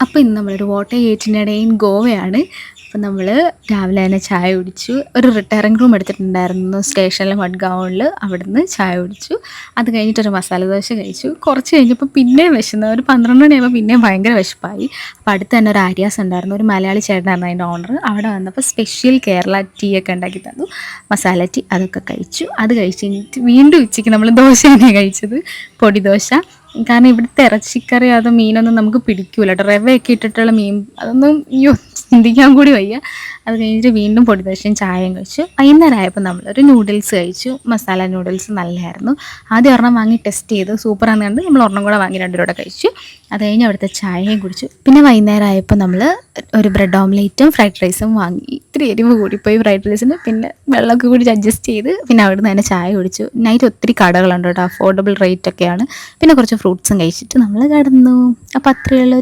അപ്പോൾ ഇന്ന് നമ്മളൊരു വാട്ടർ ഗേറ്റിൻ്റെ ഇൻ ഗോവയാണ്. അപ്പം നമ്മൾ രാവിലെ തന്നെ ചായ കുടിച്ചു. ഒരു റിട്ടയറിംഗ് റൂം എടുത്തിട്ടുണ്ടായിരുന്നു സ്റ്റേഷനിലെ മഡ്ഗൗണിൽ. അവിടുന്ന് ചായ കുടിച്ചു. അത് കഴിഞ്ഞിട്ടൊരു മസാല ദോശ കഴിച്ചു. കുറച്ച് കഴിഞ്ഞപ്പോൾ പിന്നെയും വിശന്നു. ഒരു 12 മണിയാകുമ്പോൾ പിന്നെയും ഭയങ്കര വിശപ്പായി. അപ്പോൾ അടുത്ത് തന്നെ ഒരു ആര്യാസ് ഉണ്ടായിരുന്നു, ഒരു മലയാളി ചേട്ടനായിരുന്നു അതിൻ്റെ ഓണർ. അവിടെ വന്നപ്പോൾ സ്പെഷ്യൽ കേരള ടീ ഒക്കെ ഉണ്ടാക്കി തന്നു, മസാല ടീ. അതൊക്കെ കഴിച്ചു. അത് കഴിച്ച് കഴിഞ്ഞിട്ട് വീണ്ടും ഉച്ചയ്ക്ക് നമ്മൾ ദോശ തന്നെയാണ് കഴിച്ചത്, പൊടി ദോശ. കാരണം ഇവിടുത്തെ ഇറച്ചിക്കറി അതോ മീനൊന്നും നമുക്ക് പിടിക്കൂല കേട്ടോ. റവയൊക്കെ ഇട്ടിട്ടുള്ള മീൻ അതൊന്നും അയ്യോ ചിന്തിക്കാൻ കൂടി വയ്യ. അത് കഴിഞ്ഞിട്ട് വീണ്ടും പൊടി ദോശയും ചായയും കഴിച്ചു. വൈകുന്നേരം ആയപ്പോൾ നമ്മളൊരു നൂഡിൽസ് കഴിച്ചു, മസാല നൂഡിൽസ് നല്ലതായിരുന്നു. ആദ്യം ഒരെണ്ണം വാങ്ങി ടെസ്റ്റ് ചെയ്തു, സൂപ്പറാന്ന് കണ്ട് നമ്മൾ ഒരെണ്ണം കൂടെ വാങ്ങി 2 രൂപ കഴിച്ചു. അത് കഴിഞ്ഞ് അവിടുത്തെ ചായയും കുടിച്ചു. പിന്നെ വൈകുന്നേരം ആയപ്പോൾ നമ്മൾ ഒരു ബ്രെഡ് ഓംലേറ്റും ഫ്രൈഡ് റൈസും വാങ്ങി. ഇത്തിരി എരിവ് കൂടിപ്പോയി ഫ്രൈഡ് റൈസിന്. പിന്നെ വെള്ളമൊക്കെ കൂടി അഡ്ജസ്റ്റ് ചെയ്ത് പിന്നെ അവിടുന്ന് തന്നെ ചായ കുടിച്ചു. നൈറ്റ് ഒത്തിരി കടകളുണ്ട് കേട്ടോ, അഫോർഡബിൾ റേറ്റ് ഒക്കെയാണ്. പിന്നെ കുറച്ച് ഫ്രൂട്ട്സും കഴിച്ചിട്ട് നമ്മൾ കിടന്നു. അപ്പോൾ അത്രയേ ഉള്ളൂ.